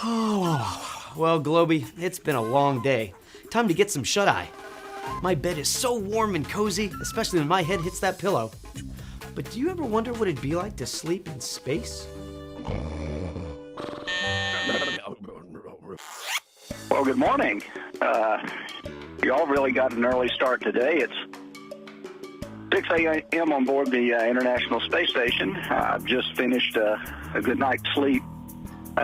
Oh, well, Globy, it's been a long day. Time to get some shut-eye. My bed is so warm and cozy, especially when my head hits that pillow. But do you ever wonder what it'd be like to sleep in space? Well, good morning. You all really got an early start today. It's 6 a.m. on board the International Space Station. I've just finished a good night's sleep.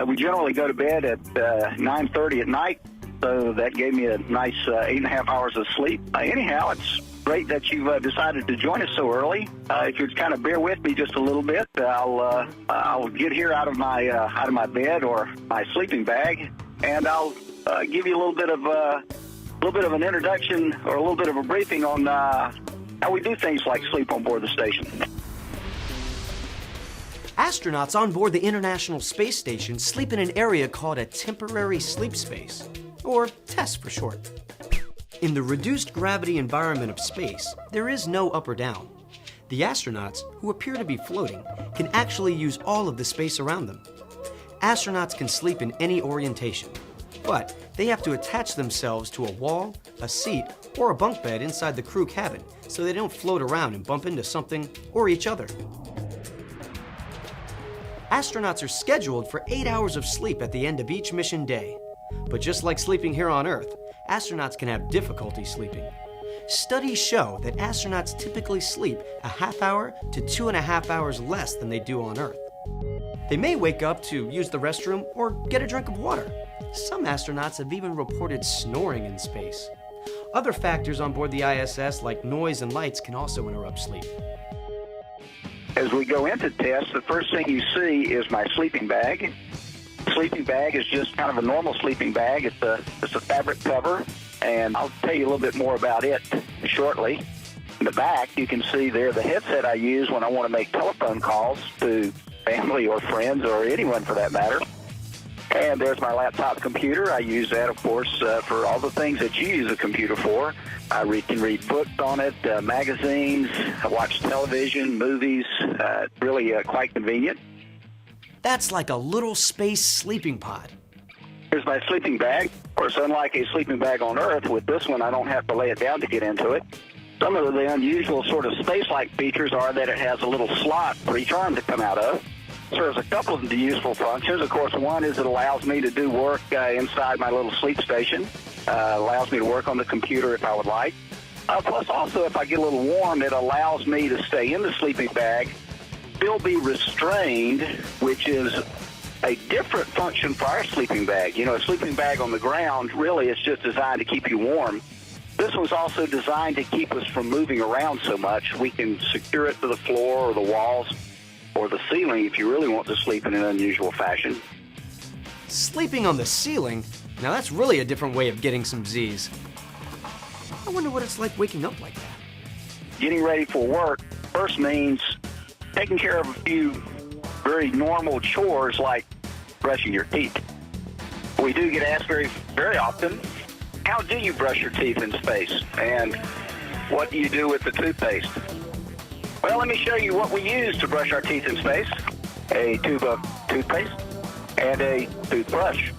We generally go to bed at 9:30 at night, so that gave me a nice 8.5 hours of sleep. Anyhow, it's great that you've decided to join us so early. If you'd kind of bear with me just a little bit, I'll get here out of my bed or my sleeping bag, and I'll give you a little bit of an introduction or a little bit of a briefing on how we do things like sleep on board the station. Astronauts on board the International Space Station sleep in an area called a temporary sleep space, or TESS for short. In the reduced gravity environment of space, there is no up or down. The astronauts, who appear to be floating, can actually use all of the space around them. Astronauts can sleep in any orientation, but they have to attach themselves to a wall, a seat, or a bunk bed inside the crew cabin so they don't float around and bump into something or each other. Astronauts are scheduled for 8 hours of sleep at the end of each mission day. But just like sleeping here on Earth, astronauts can have difficulty sleeping. Studies show that astronauts typically sleep a half hour to 2.5 hours less than they do on Earth. They may wake up to use the restroom or get a drink of water. Some astronauts have even reported snoring in space. Other factors on board the ISS, like noise and lights, can also interrupt sleep. As we go into tests, the first thing you see is my sleeping bag. Sleeping bag is just kind of a normal sleeping bag. It's a fabric cover, and I'll tell you a little bit more about it shortly. In the back, you can see there the headset I use when I want to make telephone calls to family or friends or anyone for that matter. And there's my laptop computer. I use that, of course, for all the things that you use a computer for. I can read books on it, magazines, I watch television, movies. Really quite convenient. That's like a little space sleeping pod. Here's my sleeping bag. Of course, unlike a sleeping bag on Earth, with this one I don't have to lay it down to get into it. Some of the unusual sort of space-like features are that it has a little slot for each arm to come out of. Serves a couple of useful functions. Of course, one is it allows me to do work inside my little sleep station. Allows me to work on the computer if I would like. Plus, also, if I get a little warm, it allows me to stay in the sleeping bag, still be restrained, which is a different function for our sleeping bag. You know, a sleeping bag on the ground, really, it's just designed to keep you warm. This one's also designed to keep us from moving around so much. We can secure it to the floor or the walls or the ceiling if you really want to sleep in an unusual fashion. Sleeping on the ceiling? Now that's really a different way of getting some Z's. I wonder what it's like waking up like that. Getting ready for work first means taking care of a few very normal chores like brushing your teeth. We do get asked very, very often, how do you brush your teeth in space? And what do you do with the toothpaste? Well, let me show you what we use to brush our teeth in space. A tube of toothpaste and a toothbrush,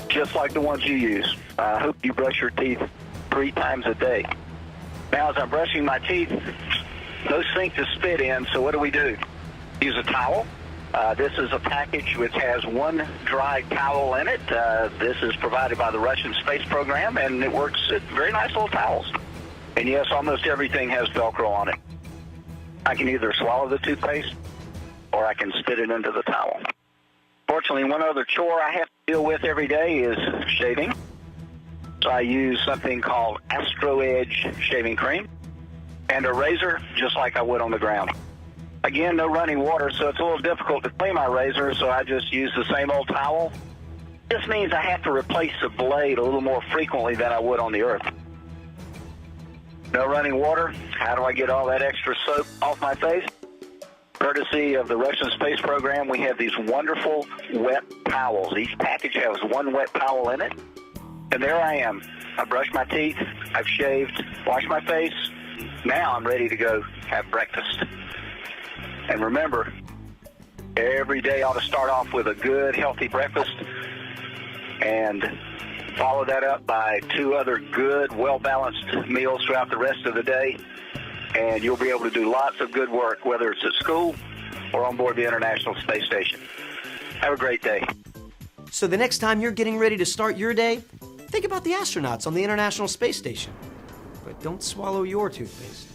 just like the ones you use. I hope you brush your teeth 3 times a day. Now, as I'm brushing my teeth, no sink to spit in, so what do? Use a towel. This is a package which has one dry towel in it. This is provided by the Russian space program, and it works at very nice little towels. And yes, almost everything has Velcro on it. I can either swallow the toothpaste or I can spit it into the towel. Fortunately, one other chore I have to deal with every day is shaving. So I use something called Astro Edge shaving cream and a razor, just like I would on the ground. Again, no running water, so it's a little difficult to clean my razor, so I just use the same old towel. This means I have to replace the blade a little more frequently than I would on the Earth. No running water. How do I get all that extra soap off my face? Courtesy of the Russian space program, we have these wonderful wet towels. Each package has one wet towel in it. And there I am. I brushed my teeth, I've shaved, washed my face. Now I'm ready to go have breakfast. And remember, Every day ought to start off with a good, healthy breakfast and follow that up by 2 other good, well-balanced meals throughout the rest of the day. And you'll be able to do lots of good work, whether it's at school or on board the International Space Station. Have a great day. So the next time you're getting ready to start your day, think about the astronauts on the International Space Station. But don't swallow your toothpaste.